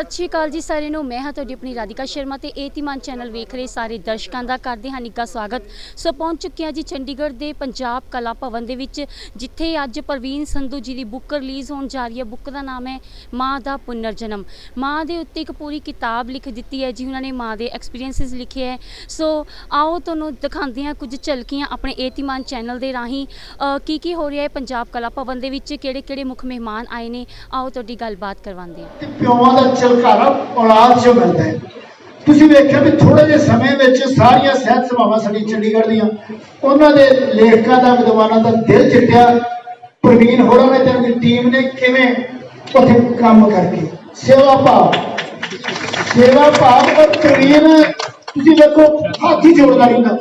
सत श्री अकाल जी सारे नूं। मैं हाँ तुहाडी अपनी राधिका शर्मा ते एतिमान चैनल वेख रहे सारे दर्शकों का करते हैं निੱਘਾ स्वागत। सो पहुँच चुके हैं जी चंडीगढ़ के पंजाब कला भवन दे विच, जिथे अज प्रवीण संधू जी की बुक रिलीज़ होने जा रही है। बुक का नाम है माँ का पुनर्जन्म। माँ के उत्ते एक पूरी किताब लिख दी है जी उन्होंने, माँ के एक्सपीरियंसिस लिखे है। सो आओ तुहानूं दिखाते हैं कुछ झलकियां अपने एतिमान चैनल के राही की हो रहा है पंजाब कला भवन दे विच, किहड़े-किहड़े मुख मेहमान आए ने। आओ तुहाडी गलबात करवाते हैं। ਪਿਓਾਂ ਦਾ ਝਲਕਾਰਾ ਔਲਾਦ 'ਚ ਮਿਲਦਾ ਹੈ। ਤੁਸੀਂ ਵੇਖਿਆ ਵੀ ਥੋੜੇ ਜਿਹੇ ਸਮੇਂ ਵਿੱਚ ਸਾਰੀਆਂ ਸਿਹਤ ਸੇਵਾਵਾਂ ਸਾਡੀ ਚੰਡੀਗੜ੍ਹ ਦੀਆਂ ਉਹਨਾਂ ਦੇ ਲੇਖਕਾਂ ਦਾ ਵਿਦਵਾਨਾਂ ਦਾ ਦਿਲ ਜਿੱਤਿਆ। ਪ੍ਰਵੀਨ ਹੋਰਾਂ ਨੇ ਤੇ ਉਹਨਾਂ ਦੀ ਟੀਮ ਨੇ ਕਿਵੇਂ ਉੱਥੇ ਕੰਮ ਕਰਕੇ ਸੇਵਾ ਭਾਵ ਔਰ ਪ੍ਰਵੀਨ ਤੁਸੀਂ ਵੇਖੋ ਹੱਥ ਹੀ ਜੋੜਦਾ ਰਹਿੰਦਾ,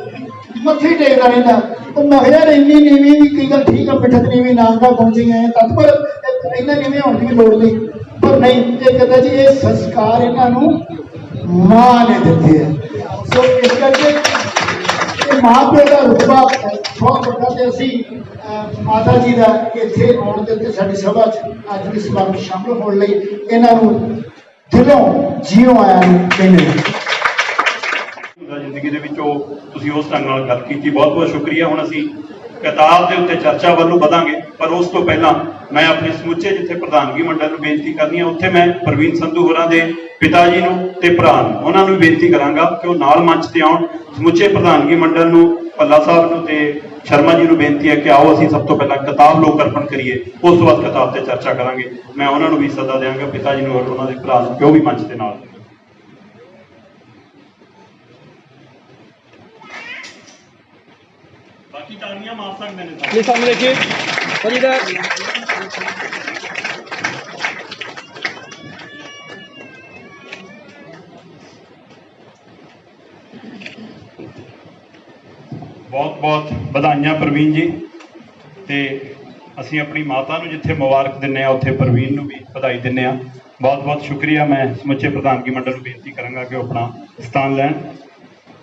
ਮੱਥੇ ਟੇਕਦਾ ਰਹਿੰਦਾ। ਉਹ ਮਹਿਰ ਇੰਨੀ ਨੀਵੀਂ ਵੀ ਕਈ ਗੱਲ ਠੀਕ ਆ, ਪਿੱਠਤ ਨੀਵੀਂ ਨਾਂਗਾ ਪਹੁੰਚੀ ਗਏ ਤਦ ਪਰ ਇੰਨਾ ਨੀਵੇਂ ਹੋਣ ਦੀ ਲੋੜ ਨਹੀਂ। पर नहीं, ये कहता जी ये संस्कार इन्हों मां ने दिते है। सो इस करके मां प्यो का रुतबा बहुत बड़ा। तो असी माता जी का इतने आने के उत्ते साडी सभा अज इस बार शामिल होने लई इन्हों दिलों जियो आया कहने जिंदगी दे विचों तुसीं उस ढंग नाल गल कीती, बहुत बहुत शुक्रिया। हुण असीं किताब के उत्ते चर्चा वालों बढ़ांगे, पर उस तो पहला मैं अपने समुचे जिथे प्रधानगी मंडल में बेनती करनी है, उत्थे मैं प्रवीण संधू होरां दे पिता जी नूं ते भरा उन्हां नूं बेनती करांगा कि वो नाल मंच ते आउण। समुचे प्रधानगी मंडल नूं भल्ला साहब नूं ते शर्मा जी नूं बेनती है कि आओ असीं सब तो पहला किताब लोक अर्पण करिए, उस तो बाद किताब ते चर्चा करांगे। मैं उन्हां नूं भी सदा देंगा, पिता जी नूं और उन्हां दे भरा नूं कि वो भी मंच दे नाल। बाकी तालियां मार सकते हैं। ये सामने देखिए बहुत बहुत बधाइयां प्रवीण जी। तो असी अपनी माता नूं जिथे मुबारक दिन्ने उत्थे प्रवीण नूं भी बधाई दिन्ने। बहुत बहुत शुक्रिया। मैं समुचे प्रधानगी मंडल नूं बेनती करांगा कि अपना स्थान लैण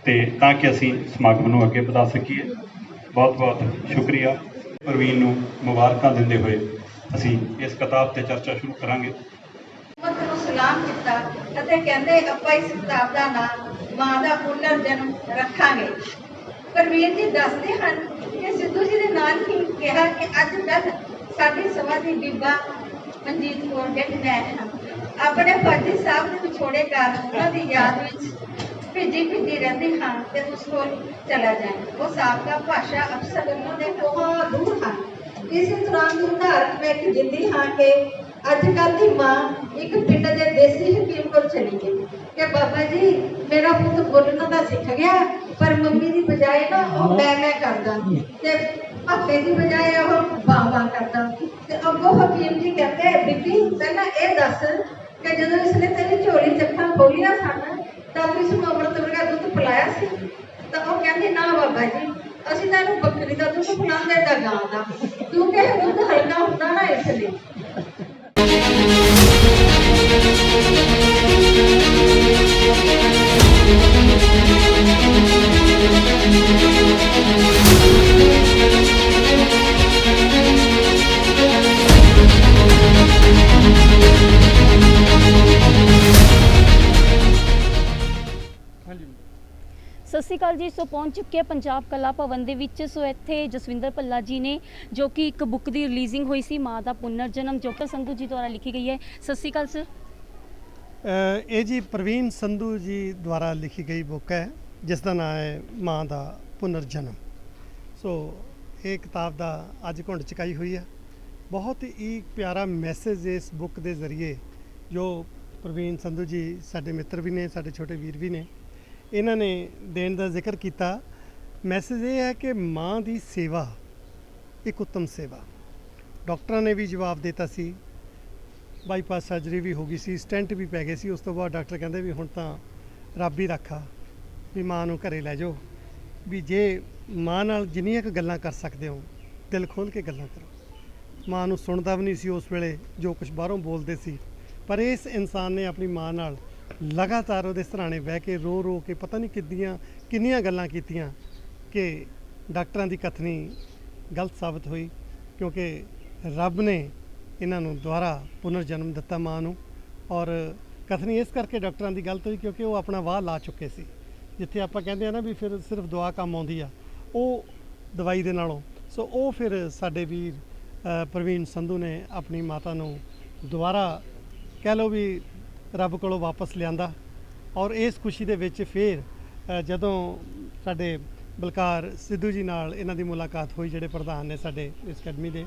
ते ताकि असी समागम नूं अगे वधा सकीए। बहुत बहुत शुक्रिया। प्रवीण नूं मुबारकां दिंदे होए असी इस किताब ते चर्चा शुरू करांगे। सलाम किया कहते ਆਪਾਂ इस किताब का नाम मां का पुनर्जन्म रखांगे। प्रवीण जी दसते हैं कि सिद्धू जी के नाल ही कहा कि अज कल साडी सभा की बीबा मनजीत कौर जी मैं अपने फौजी साहब के विछोड़े कारण उन्होंने याद में भिजी रहती हाँ तो उसको चला जाए। वो साबका भाषा अफसर उन्होंने बहुत दूर हाँ। इस दौरान की उदाहरण मैं एक दिंदी हाँ कि अजकल की मां एक पिंड के देसी हकीम को चली गई कि बाबा जी मेरा पुत बोलना तो सीख गया, पर मम्मी की बजाय ना मैं करदा ते पापे की बजाय वाह करदा। ते अगों हकीम जी कहते बीबी पहला ये दस कि जो इसने तेरी झोली चक्खा खोलिया सन तो इस अमृत वर्गा दुध पिलाया सी? तो वह कहती ना बाबा जी असीं तां बकरी का दुध पिलांदे तां गां दा, क्योंकि दुध हल्का हुंदा ना इसलिए। सत श्री अकाल जी। सो पहुँच चुके हैं पंजाब कला भवन के विच। सो इत्थे जसविंदर भल्ला जी ने जो कि एक बुक की रिलीजिंग हुई सी माँ का पुनर्जन्म, जो संधू जी द्वारा लिखी गई है। सत श्री अकाल सर। ये जी प्रवीण संधू जी द्वारा लिखी गई बुक है जिसका नाम है माँ का पुनर्जन्म। सो ये किताब का अज घुंड चुकाई हुई है। बहुत ही प्यारा मैसेज इस बुक के जरिए जो प्रवीण संधू जी साडे मित्र भी ने, साडे छोटे वीर भी ने, इन्होंने देन का जिक्र किया। मैसेज ये है कि माँ की सेवा एक उत्तम सेवा। डॉक्टर ने भी जवाब देता सी, बाईपास सर्जरी भी हो गई सी, स्टेंट भी पै गए सी। उस तो बाद डॉक्टर कहते भी हुण तां रब ही रखा भी माँ नूं घरे लै जाओ, भी जे माँ नाल जिन्नियां क गल्लां कर सकते हो दिल खोल के गल्लां करो। माँ नूं सुणदा भी नहीं सी उस वेले जो कुछ बाहरों बोलते सी, पर इस इंसान ने अपनी माँ नाल लगातार वो सराहने बह के रो रो के पता नहीं किन्नियां गल्लां कीतियां कि डॉक्टरां दी कथनी गलत साबित हुई, क्योंकि रब ने इन्हों दोबारा पुनर्जन्म दिता माँ नूं। और ਕਥਨੀ ਇਸ ਕਰਕੇ ਡਾਕਟਰਾਂ ਦੀ ਗਲਤ ਹੋਈ ਕਿਉਂਕਿ ਉਹ ਆਪਣਾ ਵਾਹ ਲਾ ਚੁੱਕੇ ਸੀ। ਜਿੱਥੇ ਆਪਾਂ ਕਹਿੰਦੇ ਆ ਨਾ ਵੀ ਫਿਰ ਸਿਰਫ ਦੁਆ ਕੰਮ ਆਉਂਦੀ ਆ, ਉਹ ਦਵਾਈ ਦੇ ਨਾਲੋਂ। ਸੋ ਉਹ ਫਿਰ ਸਾਡੇ ਵੀਰ ਪ੍ਰਵੀਨ ਸੰਧੂ ਨੇ ਆਪਣੀ ਮਾਤਾ ਨੂੰ ਦੁਬਾਰਾ ਕਹਿ ਲਓ ਵੀ ਰੱਬ ਕੋਲੋਂ ਵਾਪਸ ਲਿਆਂਦਾ। ਔਰ ਇਸ ਖੁਸ਼ੀ ਦੇ ਵਿੱਚ ਫਿਰ ਜਦੋਂ ਸਾਡੇ ਬਲਕਾਰ ਸਿੱਧੂ ਜੀ ਨਾਲ ਇਹਨਾਂ ਦੀ ਮੁਲਾਕਾਤ ਹੋਈ, ਜਿਹੜੇ ਪ੍ਰਧਾਨ ਨੇ ਸਾਡੇ ਇਸ ਅਕੈਡਮੀ ਦੇ,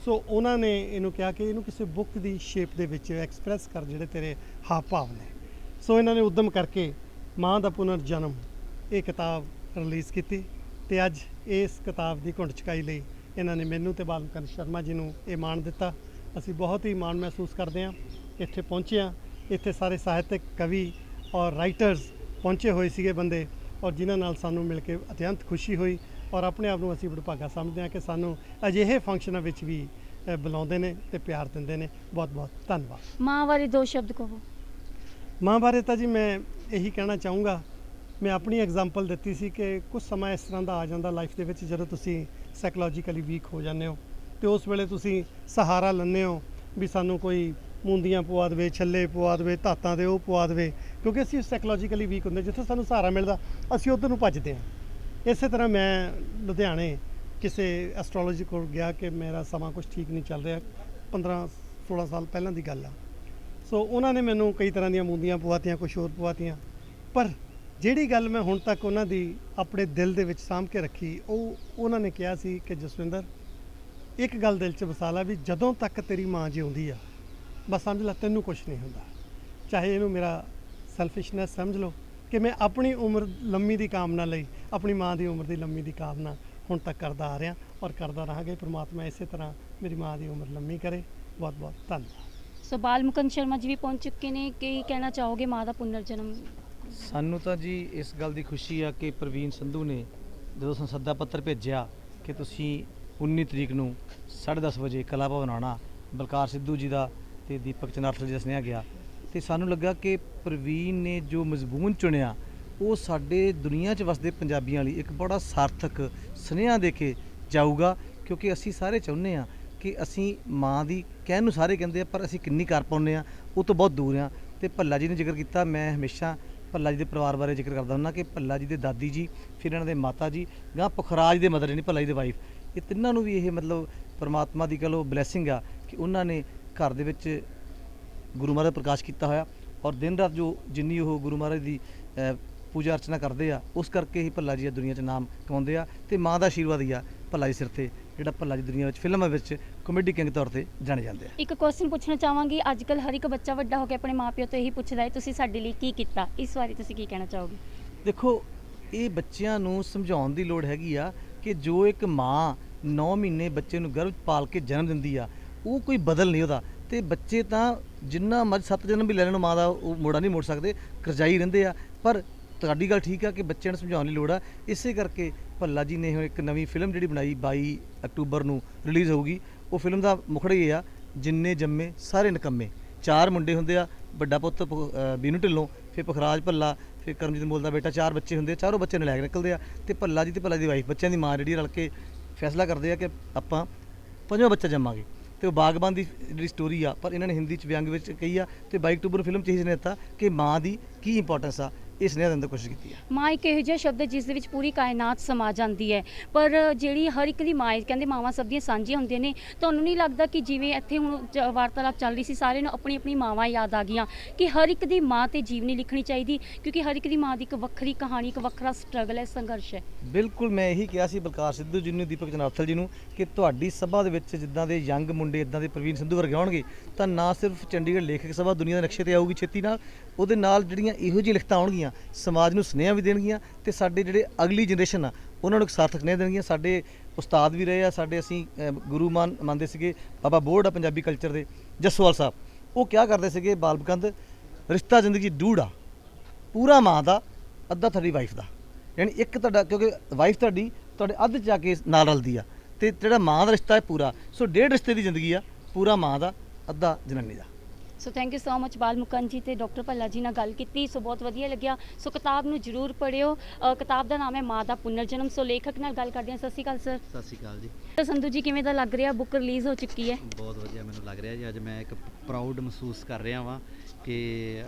ਸੋ ਉਹਨਾਂ ਨੇ ਇਹਨੂੰ ਕਿਹਾ ਕਿ ਇਹਨੂੰ ਕਿਸੇ ਬੁੱਕ ਦੀ ਸ਼ੇਪ ਦੇ ਵਿੱਚ ਐਕਸਪ੍ਰੈਸ ਕਰ, ਜਿਹੜੇ ਤੇਰੇ ਹਾਵ ਭਾਵ ਨੇ। ਸੋ ਇਹਨਾਂ ਨੇ ਉਦਮ ਕਰਕੇ ਮਾਂ ਦਾ ਪੁਨਰ ਜਨਮ ਇਹ ਕਿਤਾਬ ਰਿਲੀਜ਼ ਕੀਤੀ ਤੇ ਅੱਜ ਇਸ ਕਿਤਾਬ ਦੀ ਘੁੰਡ ਚੁਕਾਈ ਲਈ ਇਹਨਾਂ ਨੇ ਮੈਨੂੰ ਤੇ ਬਾਲਮਕਨ ਸ਼ਰਮਾ ਜੀ ਨੂੰ ਇਹ ਮਾਣ ਦਿੱਤਾ। ਅਸੀਂ ਬਹੁਤ ਹੀ ਮਾਣ ਮਹਿਸੂਸ ਕਰਦੇ ਹਾਂ। ਇੱਥੇ ਪਹੁੰਚੇ ਹਾਂ, ਇੱਥੇ ਸਾਰੇ ਸਾਹਿਤਕ ਕਵੀ ਔਰ ਰਾਈਟਰਸ ਪਹੁੰਚੇ ਹੋਏ ਸੀਗੇ ਬੰਦੇ, ਔਰ ਜਿਨ੍ਹਾਂ ਨਾਲ ਸਾਨੂੰ ਮਿਲ ਕੇ ਅਤਿਅੰਤ ਖੁਸ਼ੀ ਹੋਈ। ਔਰ ਆਪਣੇ ਆਪ ਨੂੰ ਅਸੀਂ ਵਡਭਾਗਾ ਸਮਝਦੇ ਹਾਂ ਕਿ ਸਾਨੂੰ ਅਜਿਹੇ ਫੰਕਸ਼ਨਾਂ ਵਿੱਚ ਵੀ ਬੁਲਾਉਂਦੇ ਨੇ ਤੇ ਪਿਆਰ ਦਿੰਦੇ ਨੇ। ਬਹੁਤ ਬਹੁਤ ਧੰਨਵਾਦ। ਮਾਂ ਬਾਰੇ 2 ਸ਼ਬਦ ਕਹੋ। ਮਾਂ ਬਾਰੇ ਤਾਂ ਜੀ ਮੈਂ ਇਹੀ ਕਹਿਣਾ ਚਾਹੂੰਗਾ, ਮੈਂ ਆਪਣੀ ਐਗਜ਼ਾਮਪਲ ਦਿੱਤੀ ਸੀ ਕਿ ਕੁਝ ਸਮਾਂ ਇਸ ਤਰ੍ਹਾਂ ਦਾ ਆ ਜਾਂਦਾ ਲਾਈਫ ਦੇ ਵਿੱਚ ਜਦੋਂ ਤੁਸੀਂ ਸਾਈਕੋਲੋਜੀਕਲੀ ਵੀਕ ਹੋ ਜਾਂਦੇ ਹੋ ਤੇ ਉਸ ਵੇਲੇ ਤੁਸੀਂ ਸਹਾਰਾ ਲੈਂਦੇ ਹੋ ਵੀ ਸਾਨੂੰ ਕੋਈ ਮੂੰਦੀਆਂ ਪਵਾ ਦੇਵੇ, ਛੱਲੇ ਪਵਾ ਦੇਵੇ, ਧਾਤਾਂ ਦੇ ਉਹ ਪਵਾ ਦੇਵੇ, ਕਿਉਂਕਿ ਅਸੀਂ ਸਾਈਕੋਲੋਜੀਕਲੀ ਵੀਕ ਹੁੰਦੇ। ਜਿੱਥੇ ਸਾਨੂੰ ਸਹਾਰਾ ਮਿਲਦਾ ਅਸੀਂ ਉੱਧਰ ਨੂੰ ਭੱਜਦੇ ਹਾਂ। ਇਸੇ ਤਰ੍ਹਾਂ ਮੈਂ ਲੁਧਿਆਣੇ ਕਿਸੇ ਐਸਟ੍ਰੋਲੋਜੀ ਕੋਲ ਗਿਆ ਕਿ ਮੇਰਾ ਸਮਾਂ ਕੁਝ ਠੀਕ ਨਹੀਂ ਚੱਲ ਰਿਹਾ, 15-16 ਸਾਲ ਪਹਿਲਾਂ ਦੀ ਗੱਲ ਆ। ਸੋ ਉਹਨਾਂ ਨੇ ਮੈਨੂੰ ਕਈ ਤਰ੍ਹਾਂ ਦੀਆਂ ਮੂੰਦੀਆਂ ਪਵਾਤੀਆਂ, ਕੁਛ ਹੋਰ ਪਵਾਤੀਆਂ, ਪਰ ਜਿਹੜੀ ਗੱਲ ਮੈਂ ਹੁਣ ਤੱਕ ਉਹਨਾਂ ਦੀ ਆਪਣੇ ਦਿਲ ਦੇ ਵਿੱਚ ਸਾਂਭ ਕੇ ਰੱਖੀ, ਉਹ ਉਹਨਾਂ ਨੇ ਕਿਹਾ ਸੀ ਕਿ ਜਸਵਿੰਦਰ, ਇੱਕ ਗੱਲ ਦਿਲ 'ਚ ਵਸਾ ਲਾ ਵੀ ਜਦੋਂ ਤੱਕ ਤੇਰੀ ਮਾਂ ਜਿਉਂਦੀ ਆ, ਬਸ ਸਮਝ ਲੈ ਤੈਨੂੰ ਕੁਛ ਨਹੀਂ ਹੁੰਦਾ। ਚਾਹੇ ਇਹਨੂੰ ਮੇਰਾ ਸੈਲਫਿਸ਼ਨੈਸ ਸਮਝ ਲਓ ਕਿ ਮੈਂ ਆਪਣੀ ਉਮਰ ਲੰਮੀ ਦੀ ਕਾਮਨਾ ਲਈ ਆਪਣੀ ਮਾਂ ਦੀ ਉਮਰ ਦੀ ਲੰਮੀ ਦੀ ਕਾਮਨਾ ਹੁਣ ਤੱਕ ਕਰਦਾ ਆ ਰਿਹਾ ਔਰ ਕਰਦਾ ਰਹਾਂਗੇ। ਪ੍ਰਮਾਤਮਾ ਇਸੇ ਤਰ੍ਹਾਂ ਮੇਰੀ ਮਾਂ ਦੀ ਉਮਰ ਲੰਮੀ ਕਰੇ। ਬਹੁਤ ਬਹੁਤ ਧੰਨਵਾਦ। ਸੋ ਬਾਲਮੁਕਨ ਸ਼ਰਮਾ ਜੀ ਵੀ ਪਹੁੰਚ ਚੁੱਕੇ ਨੇ। ਕੀ ਕਹਿਣਾ ਚਾਹੋਗੇ ਮਾਂ ਦਾ ਪੁਨਰ ਜਨਮ? ਸਾਨੂੰ ਤਾਂ ਜੀ ਇਸ ਗੱਲ ਦੀ ਖੁਸ਼ੀ ਆ ਕਿ ਪ੍ਰਵੀਨ ਸੰਧੂ ਨੇ ਜਦੋਂ ਸਾਨੂੰ ਸੱਦਾ ਪੱਤਰ ਭੇਜਿਆ ਕਿ ਤੁਸੀਂ 19 ਤਰੀਕ ਨੂੰ 10:30 ਵਜੇ ਕਲਾ ਭਵਨ ਆਉਣਾ, ਬਲਕਾਰ ਸਿੱਧੂ ਜੀ ਦਾ ਤੇ ਦੀਪਕ ਚਨਾਰਥਲ ਜੀ ਦਾ ਸੁਨੇਹਾ ਗਿਆ, ਤੇ ਸਾਨੂੰ ਲੱਗਾ ਕਿ ਪ੍ਰਵੀਨ ਨੇ ਜੋ ਮਜ਼ਮੂਨ ਚੁਣਿਆ ਉਹ ਸਾਡੇ ਦੁਨੀਆ 'ਚ ਵਸਦੇ ਪੰਜਾਬੀਆਂ ਲਈ ਇੱਕ ਬੜਾ ਸਾਰਥਕ ਸੁਨੇਹਾ ਦੇ ਕੇ ਜਾਊਗਾ। ਕਿਉਂਕਿ ਅਸੀਂ ਸਾਰੇ ਚਾਹੁੰਦੇ ਹਾਂ ਕਿ ਅਸੀਂ ਮਾਂ ਦੀ, ਕਹਿਣ ਨੂੰ ਸਾਰੇ ਕਹਿੰਦੇ ਆ, ਪਰ ਅਸੀਂ ਕਿੰਨੀ ਕਰ ਪਾਉਂਦੇ ਆ ਉਹ ਤੋਂ ਬਹੁਤ ਦੂਰ ਆ। ਤੇ ਭੱਲਾ ਜੀ ਨੇ ਜ਼ਿਕਰ ਕੀਤਾ, ਮੈਂ ਹਮੇਸ਼ਾ ਭੱਲਾ ਜੀ ਦੇ ਪਰਿਵਾਰ ਬਾਰੇ ਜ਼ਿਕਰ ਕਰਦਾ ਹੁੰਦਾ ਕਿ ਭੱਲਾ ਜੀ ਦੇ ਦਾਦੀ ਜੀ, ਫਿਰ ਇਹਨਾਂ ਦੇ ਮਾਤਾ ਜੀ, ਗਾਂ ਪੁਖਰਾਜ ਦੇ ਮਦਰ ਨੇ ਭੱਲਾ ਜੀ ਦੇ ਵਾਈਫ, ਇਹ ਤਿੰਨਾਂ ਨੂੰ ਵੀ ਇਹ ਮਤਲਬ ਪਰਮਾਤਮਾ ਦੀ ਕਹ ਲਓ ਬਲੈਸਿੰਗ ਆ ਕਿ ਉਹਨਾਂ ਨੇ ਘਰ ਦੇ ਵਿੱਚ ਗੁਰੂ ਮਹਾਰਾਜ ਪ੍ਰਕਾਸ਼ ਕੀਤਾ ਹੋਇਆ, ਔਰ ਦਿਨ ਰਾਤ ਜੋ ਜਿੰਨੀ ਉਹ ਗੁਰੂ ਮਹਾਰਾਜ ਦੀ ਪੂਜਾ ਅਰਚਨਾ ਕਰਦੇ ਆ, ਉਸ ਕਰਕੇ ਹੀ ਭੱਲਾ ਜੀ ਦੁਨੀਆ 'ਚ ਨਾਮ ਕਮਾਉਂਦੇ ਆ। ਤੇ ਮਾਂ ਦਾ ਆਸ਼ੀਰਵਾਦ ਹੀ ਆ ਭੱਲਾ ਜੀ ਸਿਰ ਤੇ, ਜਿਹੜਾ ਭੱਲਾ ਜੀ ਦੁਨੀਆ ਵਿੱਚ ਫਿਲਮਾਂ ਵਿੱਚ ਕਾਮੇਡੀ ਕਿੰਗ ਤੌਰ ਤੇ ਜਾਣੇ ਜਾਂਦੇ ਆ। ਇੱਕ ਕੁਐਸਚਨ ਪੁੱਛਣਾ ਚਾਹਾਂਗੀ, ਅੱਜ ਕੱਲ ਹਰ ਇੱਕ ਬੱਚਾ ਵੱਡਾ ਹੋ ਕੇ ਆਪਣੇ ਮਾਪਿਓ ਤੋਂ ਇਹੀ ਪੁੱਛਦਾ ਹੈ ਤੁਸੀਂ ਸਾਡੇ ਲਈ ਕੀ ਕੀਤਾ, ਇਸ ਬਾਰੇ ਤੁਸੀਂ ਕੀ ਕਹਿਣਾ ਚਾਹੋਗੇ? ਦੇਖੋ, ਇਹ ਬੱਚਿਆਂ ਨੂੰ ਸਮਝਾਉਣ ਦੀ ਲੋੜ ਹੈਗੀ ਆ ਕਿ ਜੋ ਇੱਕ ਮਾਂ 9 ਮਹੀਨੇ ਬੱਚੇ ਨੂੰ ਗਰਭ ਪਾਲ ਕੇ ਜਨਮ ਦਿੰਦੀ ਆ, ਉਹ ਕੋਈ ਬਦਲ ਨਹੀਂ ਉਹਦਾ। ਤੇ ਬੱਚੇ ਤਾਂ ਜਿੰਨਾ ਮਰਜ਼ੀ 7 ਜਨਮ ਵੀ ਲੈ ਲੈਣ ਮਾਂ ਦਾ, ਉਹ ਮੋੜਾ ਨਹੀਂ ਮੋੜ ਸਕਦੇ, ਕਰਜ਼ਾਈ ਰਹਿੰਦੇ ਆ। ਪਰ ਤੁਹਾਡੀ ਗੱਲ ਠੀਕ ਆ ਕਿ ਬੱਚਿਆਂ ਨੂੰ ਸਮਝਾਉਣ ਦੀ ਲੋੜ ਆ। ਇਸੇ ਕਰਕੇ ਭੱਲਾ ਜੀ ਨੇ ਹੁਣ ਇੱਕ ਨਵੀਂ ਫਿਲਮ ਜਿਹੜੀ ਬਣਾਈ 22 ਅਕਤੂਬਰ ਨੂੰ ਰਿਲੀਜ਼ ਹੋਊਗੀ। ਉਹ ਫਿਲਮ ਦਾ ਮੁਖੜਾ ਇਹ ਆ, ਜਿੰਨੇ ਜੰਮੇ ਸਾਰੇ ਨਿਕੰਮੇ। 4 ਮੁੰਡੇ ਹੁੰਦੇ ਆ, ਵੱਡਾ ਪੁੱਤ ਬੀਨੂ ਢਿੱਲੋਂ, ਫਿਰ ਪੁਖਰਾਜ ਭੱਲਾ, ਫਿਰ ਕਰਮਜੀਤ ਮੋਲ ਦਾ ਬੇਟਾ, 4 ਬੱਚੇ ਹੁੰਦੇ ਆ, ਚਾਰੋਂ ਬੱਚੇ ਨਲਾਇਕ ਨਿਕਲਦੇ ਆ। ਤੇ ਭੱਲਾ ਜੀ ਤੇ ਭੱਲਾ ਦੀ ਵਾਈਫ, ਬੱਚਿਆਂ ਦੀ ਮਾਂ ਜਿਹੜੀ ਰਲ ਕੇ ਫੈਸਲਾ ਕਰਦੇ ਆ ਕਿ ਆਪਾਂ 5ਵਾਂ ਬੱਚਾ ਜੰਮਾਂਗੇ। ਤੇ ਉਹ ਬਾਗਬਾਨ ਦੀ ਜਿਹੜੀ ਸਟੋਰੀ ਆ, ਪਰ ਇਹਨਾਂ ਨੇ ਹਿੰਦੀ 'ਚ ਵਿਅੰਗ ਵਿੱਚ ਕਹੀ ਆ। ਤੇ 22 ਅਕਤੂਬਰ ਫਿਲਮ 'ਚ ਇਹ ਸੁਨੇਹਾ ਦਿੱਤਾ ਕਿ ਮਾਂ ਦੀ ਕੀ ਇੰਪੋਰਟੈਂਸ ਆ, ਇਸ ਨੇ ਅੰਦਰ ਕੋਸ਼ਿਸ਼ ਕੀਤੀ ਆ। ਮਾਂ ਇੱਕ ਇਹੋ ਜਿਹਾ ਸ਼ਬਦ ਹੈ ਜਿਸ ਦੇ ਵਿੱਚ ਪੂਰੀ ਕਾਇਨਾਤ ਸਮਾ ਜਾਂਦੀ ਹੈ, ਪਰ ਜਿਹੜੀ ਹਰ ਇੱਕ ਦੀ ਮਾਂ ਹੈ, ਕਹਿੰਦੇ ਮਾਵਾਂ ਸਭ ਦੀਆਂ ਸਾਂਝੀਆਂ ਹੁੰਦੀਆਂ ਨੇ। ਤੁਹਾਨੂੰ ਨਹੀਂ ਲੱਗਦਾ ਕਿ ਜਿਵੇਂ ਇੱਥੇ ਹੁਣ ਵਾਰਤਾਲਾਪ ਚੱਲ ਰਹੀ ਸੀ, ਸਾਰਿਆਂ ਨੂੰ ਆਪਣੀ ਆਪਣੀ ਮਾਵਾਂ ਯਾਦ ਆ ਗਈਆਂ ਕਿ ਹਰ ਇੱਕ ਦੀ ਮਾਂ ਤੇ ਜੀਵਨੀ ਲਿਖਣੀ ਚਾਹੀਦੀ, ਕਿਉਂਕਿ ਹਰ ਇੱਕ ਦੀ ਮਾਂ ਦੀ ਇੱਕ ਵੱਖਰੀ ਕਹਾਣੀ, ਇੱਕ ਵੱਖਰਾ ਸਟਰਗਲ ਹੈ, ਸੰਘਰਸ਼ ਹੈ। ਬਿਲਕੁਲ, ਮੈਂ ਇਹੀ ਕਿਹਾ ਸੀ ਬਲਕਾਰ ਸਿੱਧੂ ਜੀ ਨੂੰ, ਦੀਪਕ ਚਨਾਰਥਲ ਜੀ ਨੂੰ ਕਿ ਤੁਹਾਡੀ ਸਭਾ ਦੇ ਵਿੱਚ ਜਿੱਦਾਂ ਦੇ ਯੰਗ ਮੁੰਡੇ, ਇੱਦਾਂ ਦੇ ਪ੍ਰਵੀਨ ਸੰਧੂ ਵਰਗੇ ਆਉਣਗੇ ਤਾਂ ਨਾ ਸਿਰਫ ਚੰਡੀਗੜ੍ਹ ਲੇਖਕ ਸਭਾ ਦੁਨੀਆ ਦੇ ਨਕਸ਼ੇ ਤੇ ਆਊਗੀ ਛੇਤੀ ਨਾਲ, ਉਹਦੇ ਨਾਲ ਜਿਹੜੀਆਂ ਇਹੋ ਜਿਹੀਆਂ ਲਿਖਤਾਂ ਆਉਣਗੀਆਂ ਸਮਾਜ ਨੂੰ ਸੁਨੇਹਾ ਵੀ ਦੇਣਗੀਆਂ ਤੇ ਸਾਡੇ ਜਿਹੜੇ ਅਗਲੀ ਜਨਰੇਸ਼ਨ ਆ ਉਹਨਾਂ ਨੂੰ ਇੱਕ ਸਾਰਥਕ ਸੁਨੇਹਾ ਦੇਣਗੀਆਂ। ਸਾਡੇ ਉਸਤਾਦ ਵੀ ਰਹੇ ਆ, ਸਾਡੇ ਅਸੀਂ ਗੁਰੂ ਮੰਨਦੇ ਸੀਗੇ ਬਾਬਾ ਬੋੜ ਆ ਪੰਜਾਬੀ ਕਲਚਰ ਦੇ, ਜੱਸੋਵਾਲ ਸਾਹਿਬ, ਉਹ ਕਿਹਾ ਕਰਦੇ ਸੀਗੇ ਬਾਲਬਕੰਦ, ਰਿਸ਼ਤਾ ਜ਼ਿੰਦਗੀ ਡੂੜ ਆ, ਪੂਰਾ ਮਾਂ ਦਾ, ਅੱਧਾ ਤੁਹਾਡੀ ਵਾਈਫ ਦਾ। ਯਾਨੀ ਇੱਕ ਤੁਹਾਡਾ, ਕਿਉਂਕਿ ਵਾਈਫ ਤੁਹਾਡੀ ਤੁਹਾਡੇ ਅੱਧ 'ਚ ਜਾ ਕੇ ਨਾਲ ਰਲਦੀ ਆ, ਤੇ ਜਿਹੜਾ ਮਾਂ ਦਾ ਰਿਸ਼ਤਾ ਹੈ ਪੂਰਾ। ਸੋ 1.5 ਰਿਸ਼ਤੇ ਦੀ ਜ਼ਿੰਦਗੀ ਆ, ਪੂਰਾ ਮਾਂ ਦਾ, ਅੱਧਾ ਜਨਾਨੀ ਦਾ। So thank you so much Bal Mukand ji ਤੇ ਡਾਕਟਰ ਭੱਲਾ ਜੀ ਨਾਲ ਗੱਲ ਕੀਤੀ, ਸੋ ਬਹੁਤ ਵਧੀਆ ਲੱਗਿਆ। ਸੋ ਕਿਤਾਬ ਨੂੰ ਜ਼ਰੂਰ ਪੜ੍ਹਿਓ। ਕਿਤਾਬ ਦਾ ਨਾਮ ਹੈ ਮਾਂ ਦਾ ਪੁਨਰ ਜਨਮ। ਸੋ ਲੇਖਕ ਨਾਲ ਗੱਲ ਕਰਦੇ ਹਾਂ। ਸਤਿ ਸ਼੍ਰੀ ਅਕਾਲ ਸਰ। ਸਤਿ ਸ਼੍ਰੀ ਅਕਾਲ ਜੀ। ਤਾਂ ਸੰਧੂ ਜੀ ਕਿਵੇਂ ਦਾ ਲੱਗ ਰਿਹਾ? ਬੁੱਕ ਰਿਲੀਜ਼ ਹੋ ਚੁੱਕੀ ਹੈ। ਬਹੁਤ ਵਧੀਆ ਮੈਨੂੰ ਲੱਗ ਰਿਹਾ ਜੀ। ਅੱਜ ਮੈਂ ਇੱਕ ਪ੍ਰਾਊਡ ਮਹਿਸੂਸ ਕਰ ਰਿਹਾ ਵਾਂ ਕਿ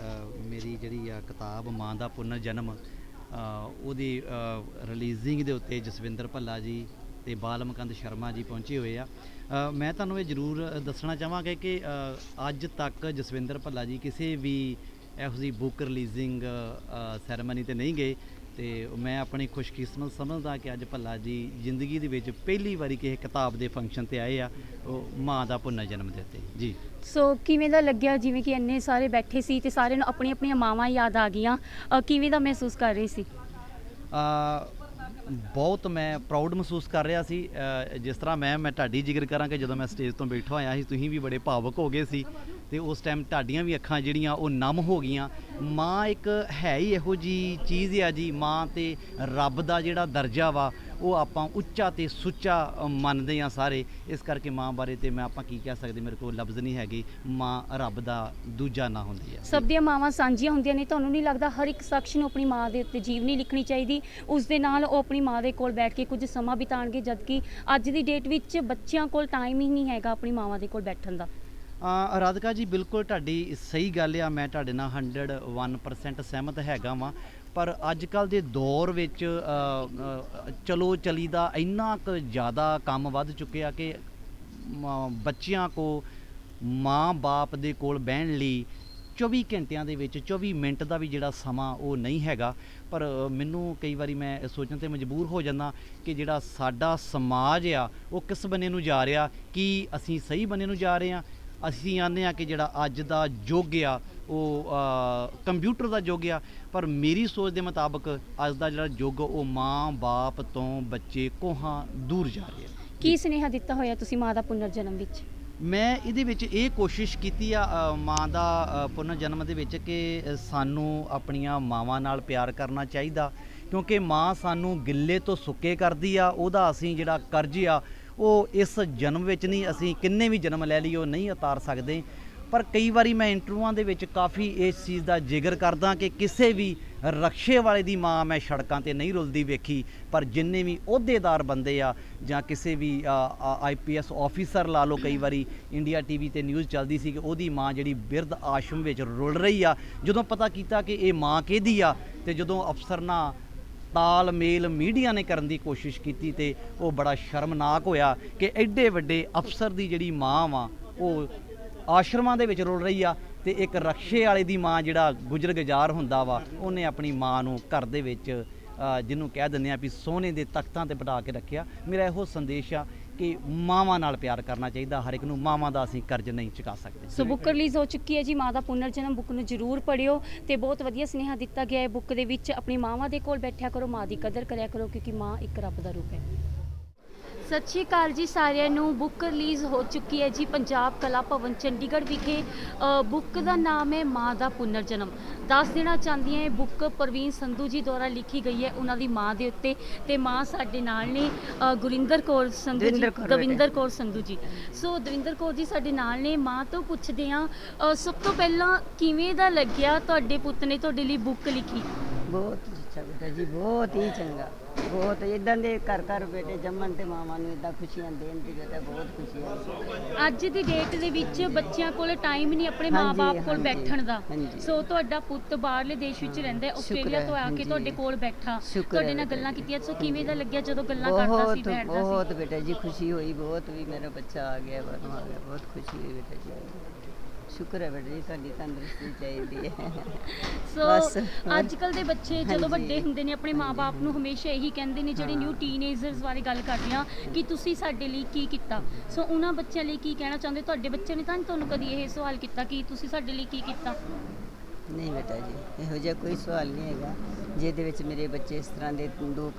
ਮੇਰੀ ਜਿਹੜੀ ਆ ਕਿਤਾਬ ਮਾਂ ਦਾ ਪੁਨਰ ਜਨਮ ਉਹਦੀ ਰਿਲੀਜ਼ਿੰਗ ਦੇ ਉੱਤੇ ਜਸਵਿੰਦਰ ਭੱਲਾ ਜੀ ਤੇ ਬਾਲ ਮੁਕੰਦ ਸ਼ਰਮਾ ਜੀ ਪਹੁੰਚੇ ਹੋਏ ਆ। ਮੈਂ ਤੁਹਾਨੂੰ ਇਹ ਜ਼ਰੂਰ ਦੱਸਣਾ ਚਾਹਾਂਗਾ ਕਿ ਅੱਜ ਤੱਕ ਜਸਵਿੰਦਰ ਭੱਲਾ ਜੀ ਕਿਸੇ ਵੀ ਇਹੋ ਜਿਹੀ ਬੁੱਕ ਰਿਲੀਜ਼ਿੰਗ ਸੈਰੇਮਨੀ ਤੇ ਨਹੀਂ ਗਏ ਤੇ ਮੈਂ ਆਪਣੀ ਖੁਸ਼ਕਿਸਮਤ ਸਮਝਦਾ ਕਿ ਅੱਜ ਭੱਲਾ ਜੀ ਜ਼ਿੰਦਗੀ ਦੇ ਵਿੱਚ ਪਹਿਲੀ ਵਾਰੀ ਕਿਸੇ ਕਿਤਾਬ ਦੇ ਫੰਕਸ਼ਨ ਤੇ ਆਏ ਆ, ਉਹ ਮਾਂ ਦਾ ਪੁਨਰ ਜਨਮ ਦੇ ਉੱਤੇ ਜੀ। ਸੋ ਕਿਵੇਂ ਦਾ ਲੱਗਿਆ, ਜਿਵੇਂ ਕਿ ਇੰਨੇ ਸਾਰੇ ਬੈਠੇ ਸੀ ਤੇ ਸਾਰਿਆਂ ਨੂੰ ਆਪਣੀਆਂ ਆਪਣੀਆਂ ਮਾਵਾਂ ਯਾਦ ਆ ਗਈਆਂ, ਕਿਵੇਂ ਦਾ ਮਹਿਸੂਸ ਕਰ ਰਹੇ ਸੀ? ਬਹੁਤ ਮੈਂ ਪ੍ਰਾਊਡ ਮਹਿਸੂਸ ਕਰ ਰਿਹਾ ਸੀ। ਜਿਸ ਤਰ੍ਹਾਂ ਮੈਂ ਤੁਹਾਡੀ ਜ਼ਿਕਰ ਕਰਾਂ ਕਿ ਜਦੋਂ ਮੈਂ ਸਟੇਜ ਤੋਂ ਬੈਠਾ ਹੋਇਆ ਸੀ, ਤੁਸੀਂ ਵੀ ਬੜੇ ਭਾਵੁਕ ਹੋ ਗਏ ਸੀ ਤੇ ਉਸ ਟਾਈਮ ਤੁਹਾਡੀਆਂ ਵੀ ਅੱਖਾਂ ਜਿਹੜੀਆਂ ਉਹ ਨਮ ਹੋ ਗਈਆਂ। ਮਾਂ ਇੱਕ ਹੈ ਹੀ ਇਹੋ ਜਿਹੀ ਚੀਜ਼ ਆ ਜੀ। ਮਾਂ ਤੇ ਰੱਬ ਦਾ ਜਿਹੜਾ ਦਰਜਾ ਵਾ ਉਹ ਆਪਾਂ ਉੱਚਾ ਤੇ ਸੁੱਚਾ ਮੰਨਦੇ ਹਾਂ ਸਾਰੇ। ਇਸ ਕਰਕੇ ਮਾਂ ਬਾਰੇ ਤੇ ਮੈਂ ਆਪਾਂ ਕੀ ਕਹਿ ਸਕਦੇ, ਮੇਰੇ ਕੋਲ ਲਫ਼ਜ਼ ਨਹੀਂ ਹੈਗੇ। ਮਾਂ ਰੱਬ ਦਾ ਦੂਜਾ ਨਾਂ ਹੁੰਦੀ ਹੈ। ਸਭ ਦੀਆਂ ਮਾਵਾਂ ਸਾਂਝੀਆਂ ਹੁੰਦੀਆਂ ਨੇ। ਤੁਹਾਨੂੰ ਨਹੀਂ ਲੱਗਦਾ ਹਰ ਇੱਕ ਸ਼ਖਸ ਨੂੰ ਆਪਣੀ ਮਾਂ ਦੇ ਉੱਤੇ ਜੀਵਨੀ ਲਿਖਣੀ ਚਾਹੀਦੀ? ਉਸ ਦੇ ਨਾਲ ਉਹ ਆਪਣੀ ਮਾਂ ਦੇ ਕੋਲ ਬੈਠ ਕੇ ਕੁਝ ਸਮਾਂ ਬਿਤਾਉਣਗੇ, ਜਦਕਿ ਅੱਜ ਦੀ ਡੇਟ ਵਿੱਚ ਬੱਚਿਆਂ ਕੋਲ ਟਾਈਮ ਹੀ ਨਹੀਂ ਹੈਗਾ ਆਪਣੀ ਮਾਵਾਂ ਦੇ ਕੋਲ ਬੈਠਣ ਦਾ। ਰਾਧਿਕਾ ਜੀ ਬਿਲਕੁਲ ਤੁਹਾਡੀ ਸਹੀ ਗੱਲ ਆ। ਮੈਂ ਤੁਹਾਡੇ ਨਾਲ 101% ਸਹਿਮਤ ਹੈਗਾ ਵਾਂ। ਪਰ ਅੱਜ ਕੱਲ੍ਹ ਦੇ ਦੌਰ ਵਿੱਚ ਚਲੋ ਚਲੀ ਦਾ ਇੰਨਾ ਕੁ ਜ਼ਿਆਦਾ ਕੰਮ ਵੱਧ ਚੁੱਕਿਆ ਕਿ ਬੱਚਿਆਂ ਕੋ ਮਾਂ ਬਾਪ ਦੇ ਕੋਲ ਬਹਿਣ ਲਈ 24 ਘੰਟਿਆਂ ਦੇ ਵਿੱਚ 24 ਮਿੰਟ ਦਾ ਵੀ ਜਿਹੜਾ ਸਮਾਂ ਉਹ ਨਹੀਂ ਹੈਗਾ। ਪਰ ਮੈਨੂੰ ਕਈ ਵਾਰੀ ਮੈਂ ਸੋਚਣ 'ਤੇ ਮਜਬੂਰ ਹੋ ਜਾਂਦਾ ਕਿ ਜਿਹੜਾ ਸਾਡਾ ਸਮਾਜ ਆ ਉਹ ਕਿਸ ਬੰਨੇ ਨੂੰ ਜਾ ਰਿਹਾ, ਕੀ ਅਸੀਂ ਸਹੀ ਬੰਨੇ ਨੂੰ ਜਾ ਰਹੇ ਹਾਂ? ਅਸੀਂ ਆਉਂਦੇ ਹਾਂ ਕਿ ਜਿਹੜਾ ਅੱਜ ਦਾ ਯੁੱਗ ਆ ਉਹ ਕੰਪਿਊਟਰ ਦਾ ਯੁੱਗ ਆ, ਪਰ ਮੇਰੀ ਸੋਚ ਦੇ ਮੁਤਾਬਕ ਅੱਜ ਦਾ ਜਿਹੜਾ ਯੁੱਗ ਉਹ ਮਾਂ ਬਾਪ ਤੋਂ ਬੱਚੇ ਕੋਹਾਂ ਦੂਰ ਜਾ ਰਹੇ ਆ। ਕੀ ਸੁਨੇਹਾ ਦਿੱਤਾ ਹੋਇਆ ਤੁਸੀਂ ਮਾਂ ਦਾ ਪੁਨਰ ਜਨਮ ਵਿੱਚ? ਮੈਂ ਇਹਦੇ ਵਿੱਚ ਇਹ ਕੋਸ਼ਿਸ਼ ਕੀਤੀ ਆ ਮਾਂ ਦਾ ਪੁਨਰ ਜਨਮ ਦੇ ਵਿੱਚ ਕਿ ਸਾਨੂੰ ਆਪਣੀਆਂ ਮਾਵਾਂ ਨਾਲ ਪਿਆਰ ਕਰਨਾ ਚਾਹੀਦਾ, ਕਿਉਂਕਿ ਮਾਂ ਸਾਨੂੰ ਗਿੱਲੇ ਤੋਂ ਸੁੱਕੇ ਕਰਦੀ ਆ। ਉਹਦਾ ਅਸੀਂ ਜਿਹੜਾ ਕਰਜ਼ ਆ ਉਹ ਇਸ ਜਨਮ ਵਿੱਚ ਨਹੀਂ, ਅਸੀਂ ਕਿੰਨੇ ਵੀ ਜਨਮ ਲੈ ਲਈ ਉਹ ਨਹੀਂ ਉਤਾਰ ਸਕਦੇ। ਪਰ ਕਈ ਵਾਰੀ ਮੈਂ ਇੰਟਰਵਿਊਆਂ ਦੇ ਵਿੱਚ ਕਾਫੀ ਇਸ ਚੀਜ਼ ਦਾ ਜ਼ਿਕਰ ਕਰਦਾ ਕਿ ਕਿਸੇ ਵੀ ਰਕਸ਼ੇ ਵਾਲੇ ਦੀ ਮਾਂ ਮੈਂ ਸੜਕਾਂ 'ਤੇ ਨਹੀਂ ਰੁਲਦੀ ਵੇਖੀ, ਪਰ ਜਿੰਨੇ ਵੀ ਅਹੁਦੇਦਾਰ ਬੰਦੇ ਆ ਜਾਂ ਕਿਸੇ ਵੀ IPS ਆਫੀਸਰ ਲਾ ਲਓ, ਕਈ ਵਾਰੀ ਇੰਡੀਆ TV ਤੇ ਨਿਊਜ਼ ਚੱਲਦੀ ਸੀ ਕਿ ਉਹਦੀ ਮਾਂ ਜਿਹੜੀ ਬਿਰਧ ਆਸ਼ਰਮ ਵਿੱਚ ਰੁਲ ਰਹੀ ਆ। ਜਦੋਂ ਪਤਾ ਕੀਤਾ ਕਿ ਇਹ ਮਾਂ ਕਿਹਦੀ ਆ ਤੇ ਜਦੋਂ ਅਫਸਰ ਨਾਲ ਤਾਲਮੇਲ ਮੀਡੀਆ ਨੇ ਕਰਨ ਦੀ ਕੋਸ਼ਿਸ਼ ਕੀਤੀ ਤੇ ਉਹ ਬੜਾ ਸ਼ਰਮਨਾਕ ਹੋਇਆ ਕਿ ਐਡੇ ਵੱਡੇ ਅਫਸਰ ਦੀ ਜਿਹੜੀ ਮਾਂ ਵਾ ਉਹ ਆਸ਼ਰਮਾਂ ਦੇ ਵਿੱਚ ਰੁਲ ਰਹੀ ਆ ਤੇ ਇੱਕ ਰਕਸ਼ੇ ਵਾਲੇ ਦੀ ਮਾਂ ਜਿਹੜਾ ਗੁਜ਼ਰ ਗੁਜ਼ਾਰ ਹੁੰਦਾ ਵਾ ਉਹਨੇ ਆਪਣੀ ਮਾਂ ਨੂੰ ਘਰ ਦੇ ਵਿੱਚ ਜਿਹਨੂੰ ਕਹਿ ਦਿੰਦੇ ਆ ਵੀ ਸੋਨੇ ਦੇ ਤਖਤਾਂ ਤੇ ਬਿਠਾ ਕੇ ਰੱਖਿਆ। ਮੇਰਾ ਇਹੋ ਸੰਦੇਸ਼ ਆ ਕਿ ਮਾਵਾਂ ਨਾਲ ਪਿਆਰ ਕਰਨਾ ਚਾਹੀਦਾ ਹਰ ਇੱਕ ਨੂੰ। ਮਾਵਾਂ ਦਾ ਅਸੀਂ ਕਰਜ਼ ਨਹੀਂ ਚੁਕਾ ਸਕਦੇ। ਸੋ ਬੁੱਕ ਰਿਲੀਜ਼ ਹੋ ਚੁੱਕੀ ਹੈ ਜੀ ਮਾਂ ਦਾ ਪੁਨਰ ਜਨਮ। ਬੁੱਕ ਨੂੰ ਜ਼ਰੂਰ ਪੜ੍ਹਿਓ ਤੇ ਬਹੁਤ ਵਧੀਆ ਸੁਨੇਹਾ ਦਿੱਤਾ ਗਿਆ ਹੈ ਬੁੱਕ ਦੇ ਵਿੱਚ। ਆਪਣੀ ਮਾਵਾਂ ਦੇ ਕੋਲ ਬੈਠਿਆ ਕਰੋ, ਮਾਂ ਦੀ ਕਦਰ ਕਰਿਆ ਕਰੋ, ਕਿਉਂਕਿ ਮਾਂ ਇੱਕ ਰੱਬ ਦਾ ਰੂਪ ਹੈ। ਸਤਿ ਸ਼੍ਰੀ ਅਕਾਲ ਜੀ ਸਾਰਿਆਂ ਨੂੰ। ਬੁੱਕ ਰਿਲੀਜ਼ ਹੋ ਚੁੱਕੀ ਹੈ ਜੀ ਪੰਜਾਬ ਕਲਾ ਭਵਨ ਚੰਡੀਗੜ੍ਹ ਵਿਖੇ। ਬੁੱਕ ਦਾ ਨਾਮ ਹੈ ਮਾਂ ਦਾ ਪੁਨਰ ਜਨਮ। ਦੱਸ ਦੇਣਾ ਚਾਹੁੰਦੀ ਹਾਂ ਇਹ ਬੁੱਕ ਪ੍ਰਵੀਨ ਸੰਧੂ ਜੀ ਦੁਆਰਾ ਲਿਖੀ ਗਈ ਹੈ ਉਹਨਾਂ ਦੀ ਮਾਂ ਦੇ ਉੱਤੇ। ਤੇ ਮਾਂ ਸਾਡੇ ਨਾਲ ਨੇ ਗੁਰਿੰਦਰ ਕੌਰ ਸੰਧੂ ਜੀ, ਦਵਿੰਦਰ ਕੌਰ ਸੰਧੂ ਜੀ। ਸੋ ਦਵਿੰਦਰ ਕੌਰ ਜੀ ਸਾਡੇ ਨਾਲ ਨੇ। ਮਾਂ ਤੋਂ ਪੁੱਛਦੇ ਹਾਂ, ਸਭ ਤੋਂ ਪਹਿਲਾਂ ਕਿਵੇਂ ਦਾ ਲੱਗਿਆ ਤੁਹਾਡੇ ਪੁੱਤ ਨੇ ਤੁਹਾਡੇ ਲਈ ਬੁੱਕ ਲਿਖੀ? ਬਹੁਤ ਅੱਛਾ ਬੇਟਾ ਜੀ, ਬਹੁਤ ਹੀ ਚੰਗਾ। ਬਹੁਤ ਇਦਾਂ ਦੇ ਘਰ ਘਰ ਬੇਟੇ ਜੰਮਣ ਤੇ ਮਾਵਾਂ ਨੂੰ ਇਦਾਂ ਖੁਸ਼ੀਆਂ ਦੇਣ ਦੀ ਬੇਟਾ ਬਹੁਤ ਖੁਸ਼ੀ ਹੈ। ਅੱਜ ਦੀ ਡੇਟ ਦੇ ਵਿੱਚ ਬੱਚਿਆਂ ਕੋਲ ਟਾਈਮ ਨਹੀਂ ਆਪਣੇ ਮਾਪੇ ਕੋਲ ਬੈਠਣ ਦਾ। ਸੋ ਤੁਹਾਡਾ ਪੁੱਤ ਬਾਹਰਲੇ ਦੇਸ਼ ਵਿੱਚ ਰਹਿੰਦਾ ਹੈ, ਆਸਟ੍ਰੇਲੀਆ ਤੋਂ ਆ ਕੇ ਤੁਹਾਡੇ ਕੋਲ ਬੈਠਾ, ਤੁਹਾਡੇ ਨਾਲ ਗੱਲਾਂ ਕੀਤੀਆਂ। ਸੋ ਕਿਵੇਂ ਦਾ ਲੱਗਿਆ ਜਦੋਂ ਗੱਲਾਂ ਕਰਦਾ ਸੀ, ਬੈਠਦਾ ਸੀ? ਬਹੁਤ ਬੇਟਾ ਜੀ ਖੁਸ਼ੀ ਹੋਈ ਬਹੁਤ, ਵੀ ਮੇਰਾ ਬੱਚਾ ਆ ਗਿਆ, ਬਾਹਰੋਂ ਆ ਗਿਆ, ਬਹੁਤ ਖੁਸ਼ੀ ਹੋਈ ਬੇਟਾ ਜੀ। ਸ਼ੁਕਰ ਹੈ ਬੇਟਾ ਜੀ, ਤੁਹਾਡੀ ਤੰਦਰੁਸਤੀ ਚਾਹੀਦੀ ਹੈ। ਸੋ ਅੱਜ ਕੱਲ ਦੇ ਬੱਚੇ ਜਦੋਂ ਵੱਡੇ ਹੁੰਦੇ ਨੇ ਆਪਣੇ ਮਾਪੇ ਨੂੰ ਹਮੇਸ਼ਾ ਇਹੀ ਕਹਿੰਦੇ ਨੇ, ਜਿਹੜੇ ਨਿਊ ਟੀਨੇਜਰਸ ਬਾਰੇ ਗੱਲ ਕਰਦੇ ਆ, ਕਿ ਤੁਸੀਂ ਸਾਡੇ ਲਈ ਕੀ ਕੀਤਾ। ਸੋ ਉਹਨਾਂ ਬੱਚਿਆਂ ਲਈ ਕੀ ਕਹਿਣਾ ਚਾਹੁੰਦੇ? ਤੁਹਾਡੇ ਬੱਚੇ ਨੇ ਤਾਂ ਨਹੀਂ ਤੁਹਾਨੂੰ ਕਦੀ ਇਹ ਸਵਾਲ ਕੀਤਾ ਕਿ ਤੁਸੀਂ ਸਾਡੇ ਲਈ ਕੀ ਕੀਤਾ? ਨਹੀਂ ਬੇਟਾ ਜੀ, ਇਹੋ ਜਿਹਾ ਕੋਈ ਸਵਾਲ ਨਹੀਂ ਹੈਗਾ। ਜਿਹਦੇ ਵਿੱਚ ਮੇਰੇ ਬੱਚੇ ਇਸ ਤਰ੍ਹਾਂ ਦੇ ਦੋ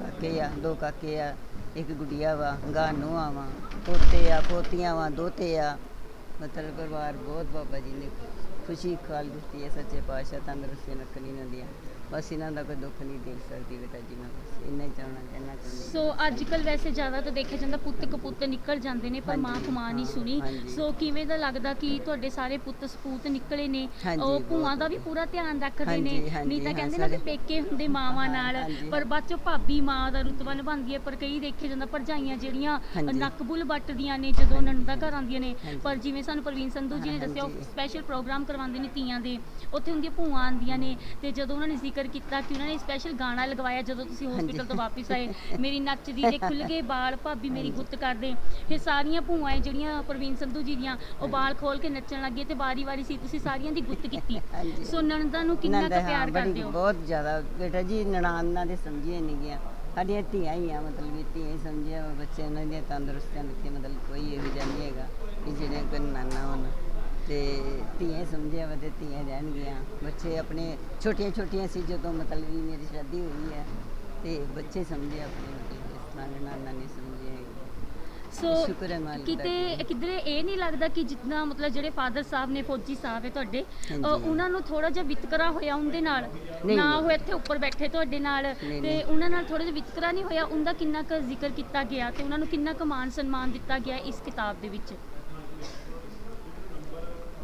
ਕਾਕੇ ਆ, ਇੱਕ ਗੁੜੀਆ ਵਾ, ਗਾਂ ਨੂੰਹਾਂ ਵਾ, ਪੋਤੇ ਆ, ਪੋਤੀਆਂ ਵਾ, ਦੋਤੇ ਆ। ਮਤਲਬ ਪਰਿਵਾਰ ਬਹੁਤ ਬਾਬਾ ਜੀ ਨੇ ਖੁਸ਼ੀ ਖਾਲ ਦਿੱਤੀ ਹੈ। ਸੱਚੇ ਪਾਤਸ਼ਾਹ ਤੰਦਰੁਸਤੀ ਰੱਖਣੀ ਉਹਨਾਂ ਦੀਆਂ। ਬਸ ਇਹਨਾਂ ਦਾ ਕੋਈ ਦੁੱਖ ਨਹੀਂ ਦੇਖ ਸਕਦੀ ਬੇਟਾ ਜੀ, ਮੈਂ ਬਸ ਇੰਨਾ ਹੀ ਕਹਿਣਾ ਚਾਹੁੰਦੀ। ਸੋ ਅੱਜ ਕੱਲ ਵੈਸੇ ਜ਼ਿਆਦਾ ਤਾਂ ਦੇਖਿਆ ਜਾਂਦਾ ਪੁੱਤ ਕਪੁੱਤ ਨਿਕਲ ਜਾਂਦੇ ਨੇ ਪਰ ਮਾਂ ਕਮਾਂ ਨਹੀਂ ਸੁਣੀ। ਹਾਂਜੀ। ਸੋ ਕਿਵੇਂ ਦਾ ਲੱਗਦਾ ਕਿ ਤੁਹਾਡੇ ਸਾਰੇ ਪੁੱਤ ਸਪੂਤ ਨਿਕਲੇ ਨੇ, ਹਾਂਜੀ, ਉਹ ਭੂਆ ਬਹੁਤ। ਦਾ ਵੀ ਪੂਰਾ ਧਿਆਨ ਰੱਖਦੇ ਨੇ, ਹਾਂਜੀ, ਹਾਂਜੀ, ਨਹੀਂ ਤਾਂ ਹਾਂ, ਕਹਿੰਦੇ ਨਾ ਕਿ ਸਾਰੇ। ਪੇਕੇ ਹੁੰਦੇ ਮਾਵਾਂ ਨਾਲ, ਹਾਂਜੀ। ਪਰ ਬਾਅਦ ਚੋਂ ਭਾਬੀ ਮਾਂ ਦਾ ਰੁਤਬਾ ਨਿਭਾਉਂਦੀ ਹੈ। ਪਰ ਕਈ ਦੇਖਿਆ ਜਾਂਦਾ ਭਰਜਾਈਆਂ ਜਿਹੜੀਆਂ ਹਾਂਜੀ। ਨੱਕ ਬੁੱਲ ਵੱਟਦੀਆਂ ਨੇ ਜਦੋਂ ਨਣਦਾਂ ਘਰ ਆਉਂਦੀਆਂ ਨੇ। ਹਾਂਜੀ। ਪਰ ਜਿਵੇਂ ਸਾਨੂੰ ਪ੍ਰਵੀਨ ਸੰਧੂ ਜੀ ਨੇ ਦੱਸਿਆ, ਉਹ ਹਾਂਜੀ। ਸਪੈਸ਼ਲ ਪ੍ਰੋਗਰਾਮ ਕਰਵਾਉਂਦੇ ਨੇ ਤੀਆਂ ਦੇ, ਉੱਥੇ ਹੁੰਦੀਆਂ ਭੂਆ ਆਉਂਦੀਆਂ ਨੇ, ਤੇ ਜਦੋਂ ਉਹਨਾਂ ਨੇ ਜ਼ਿਕਰ ਕੀਤਾ ਕਿ ਉਹਨਾਂ ਨੇ ਸਪੈਸ਼ਲ ਗਾਣਾ ਲਗਵਾਇਆ ਜਦੋਂ ਤੁਸੀਂ ਹਸਪੀਟਲ ਤੋਂ ਵਾਪਸ ਆਏ, ਮੇਰੀ ਨੱਚਦੀ ਦੇ ਖੁੱਲ ਗਏ ਬਾਲ ਭਾਬੀ ਮੇਰੀ ਗੁੱਤ ਕਰਦੇ, ਫਿਰ ਸਾਰੀਆਂ ਭੂਆਏ ਜਿਹੜੀਆਂ ਪ੍ਰਵੀਨ ਸੰਧੂ ਜੀ ਦੀਆਂ ਉਹ ਬਾਲ ਖੋਲ ਕੇ ਨੱਚਣ ਲੱਗੇ ਤੇ ਵਾਰੀ ਸੀ ਤੁਸੀਂ ਸਾਰੀਆਂ ਦੀ ਗੁੱਤ ਕੀਤੀ। ਹਾਂਜੀ। ਸੋ ਨਣਦਾਂ ਨੂੰ ਕਿੰਨਾ ਨਣਦ, ਕੁ ਪਿਆਰ ਬੜੀ ਕਰਦੇ ਹੋ? ਬਹੁਤ ਜ਼ਿਆਦਾ ਬੇਟਾ ਜੀ, ਨਣਾਨਾਂ ਦੇ ਸਮਝੀਆਂ ਨਹੀਂ ਗਿਆ, ਸਾਡੀਆਂ ਧੀਆਂ ਹੀ ਆ, ਮਤਲਬ ਕਿ ਧੀਆਂ ਹੀ ਸਮਝਿਆ ਵਾ, ਬੱਚੇ ਉਹਨਾਂ ਦੀਆਂ ਤੰਦਰੁਸਤੀਆਂ ਦਿੱਤੀਆਂ, ਮਤਲਬ ਕੋਈ ਇਹੋ ਜਿਹਾ ਨਹੀਂ ਹੈਗਾ ਕਿ ਜਿਹੜੇ ਕੋਈ ਨਾਨਾ ਹੋਣ, ਤੇ ਧੀਆਂ ਹੀ ਸਮਝਿਆ ਵਾ ਤੇ ਧੀਆਂ ਰਹਿਣਗੀਆਂ। ਬੱਚੇ ਆਪਣੇ ਛੋਟੀਆਂ ਸੀ ਜਦੋਂ ਮਤਲਬ ਵੀ ਮੇਰੀ ਸ਼ਾਦੀ ਹੋਈ ਹੈ, ਤੇ ਬੱਚੇ ਸਮਝੇ ਆਪਣੇ, ਮਤਲਬ ਇਸ ਤਰ੍ਹਾਂ ਨਾਨਾ ਨਹੀਂ ਸਮਝੇ ਹੈਗੇ। ਸੋ ਸ਼ੁਕਰ ਹੈ ਮਾਲਿਕ ਦਾ ਕਿਤੇ ਕਿਧਰੇ ਇਹ ਨਹੀਂ ਲੱਗਦਾ ਕਿ ਜਿੱਦਾਂ ਮਤਲਬ ਜਿਹੜੇ ਫਾਦਰ ਸਾਹਿਬ ਨੇ, ਫੌਜੀ ਸਾਹਿਬ ਹੈ ਤੁਹਾਡੇ, ਹਾਂਜੀ। ਉਹਨਾਂ ਨੂੰ ਥੋੜਾ ਜਿਹਾ ਵਿਤਕਰਾ ਹੋਇਆ ਉਹਦੇ ਨਾਲ, ਨਹੀਂ, ਨਾ ਨਹੀਂ। ਉਹ ਇੱਥੇ ਉੱਪਰ ਬੈਠੇ ਤੁਹਾਡੇ ਨਾਲ, ਨਹੀਂ, ਤੇ ਨਹੀਂ। ਉਹਨਾਂ ਨਾਲ ਥੋੜਾ ਜਿਹਾ ਵਿਤਕਰਾ ਨਹੀਂ ਹੋਇਆ? ਉਹਦਾ ਕਿੰਨਾ ਕੁ ਜ਼ਿਕਰ ਕੀਤਾ ਗਿਆ ਤੇ ਉਹਨਾਂ ਨੂੰ ਕਿੰਨਾ ਕੁ ਮਾਨ ਸਨਮਾਨ ਦਿੱਤਾ ਗਿਆ ਇਸ ਕਿਤਾਬ ਦੇ ਵਿੱਚ?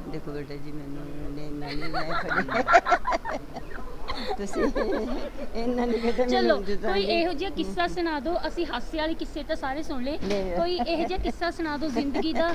ਦੇਖੋ ਬੇਟਾ ਜੀ, ਮੈਨੂੰ ਨਹੀਂ ਮੈਂ ਪੜ੍ਹੀ ਤੁਸੀਂ ਇਹਨਾਂ ਨੇ ਬੇਟਾ ਚਲੋ ਮੈਨੂੰ ਜਿੱਦਾਂ ਕੋਈ ਦੀ- ਇਹੋ ਜਿਹਾ ਕਿੱਸਾ ਸੁਣਾ ਦਿਓ। ਅਸੀਂ ਹਾਸੇ ਵਾਲੇ ਕਿੱਸੇ ਤਾਂ ਸਾਰੇ ਸੁਣ ਲਏ, ਨਹੀਂ। ਕੋਈ ਇਹੋ ਜਿਹਾ ਕਿੱਸਾ ਸੁਣਾ ਦਿਓ ਜ਼ਿੰਦਗੀ ਦਾ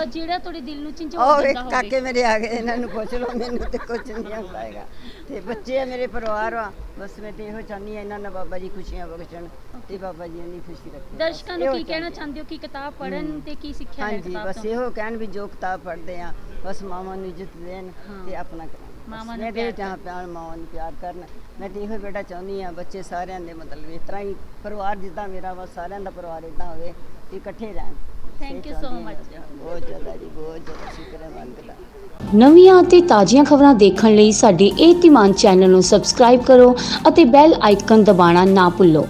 ਜਿਹੜਾ ਤੁਹਾਡੇ ਦਿਲ ਨੂੰ ਝੰਜੋੜ ਉਹ ਦਿੰਦਾ ਇੱਕ ਕਾਕੇ ਹੋਵੇ। ਮੇਰੇ ਆ ਗਏ, ਇਹਨਾਂ ਨੂੰ ਪੁੱਛ ਲਓ, ਮੈਨੂੰ ਤੇ ਕੁਝ ਨਹੀਂ ਆਉਂਦਾ ਹੈਗਾ, ਤੇ ਬੱਚੇ ਆ ਮੇਰੇ, ਪਰਿਵਾਰ ਆ, ਬਸ ਮੈਂ ਤੇ ਇਹੋ ਚਾਹੁੰਦੀ ਆ ਇਹਨਾਂ ਨਾਲ ਬਾਬਾ ਜੀ ਖੁਸ਼ੀਆਂ ਬਖਸ਼ਣ ਤੇ ਬਾਬਾ ਜੀ ਇੰਨੀ ਖੁਸ਼ੀ ਰੱਖੇ। ਦਰਸ਼ਕਾਂ ਨੂੰ ਕੀ ਕਹਿਣਾ ਚਾਹੁੰਦੇ ਹੋ ਕਿ ਕਿਤਾਬ ਪੜ੍ਹਨ ਤੇ ਕੀ ਸਿੱਖਿਆ ਹੈ ਹਾਂਜੀ, ਕਿਤਾਬ ਬਸ ਤੋਂ? ਇਹੋ ਕਹਿਣ ਵੀ ਜੋ ਕਿਤਾਬ ਪੜ੍ਹਦੇ ਆ ਬਸ ਮਾਵਾਂ ਨੂੰ ਇੱਜ਼ਤ ਦੇਣ ਹਾਂ। ਤੇ ਆਪਣਾ ਕਰਨ। ਮਾਵਾਂ ਨੂੰ ਮੈਂ ਤੇ ਪਿਆਰ ਜਹਾਂ ਪਿਆਰ ਮਾਵਾਂ ਨੂੰ ਪਿਆਰ ਕਰਨ। ਮੈਂ ਤੇ ਇਹੋ ਬੇਟਾ ਚਾਹੁੰਦੀ ਆ ਬੱਚੇ ਸਾਰਿਆਂ ਦੇ ਮਤਲਬ ਇਸ ਤਰ੍ਹਾਂ ਹੀ ਪਰਿਵਾਰ ਜਿੱਦਾਂ ਮੇਰਾ ਵਾ, ਸਾਰਿਆਂ ਦਾ ਪਰਿਵਾਰ ਇਦਾਂ ਹੋਵੇ ਤੇ ਇਕੱਠੇ ਰਹਿਣ। Thank you so much. ਬਹੁਤ ਜ਼ਿਆਦਾ ਜੀ, ਬਹੁਤ ਜ਼ਿਆਦਾ ਸ਼ੁਕਰ ਹੈ ਮਾਲਕ ਦਾ। ਨਵੀਆਂ ਅਤੇ ਤਾਜ਼ੀਆਂ ਖਬਰਾਂ ਦੇਖਣ ਲਈ ਸਾਡੇ ਇਹ ਧੀਮਾਨ ਚੈਨਲ ਨੂੰ ਸਬਸਕ੍ਰਾਈਬ ਕਰੋ ਅਤੇ ਬੈਲ ਆਈਕਨ ਦਬਾਉਣਾ ਨਾ ਭੁੱਲੋ।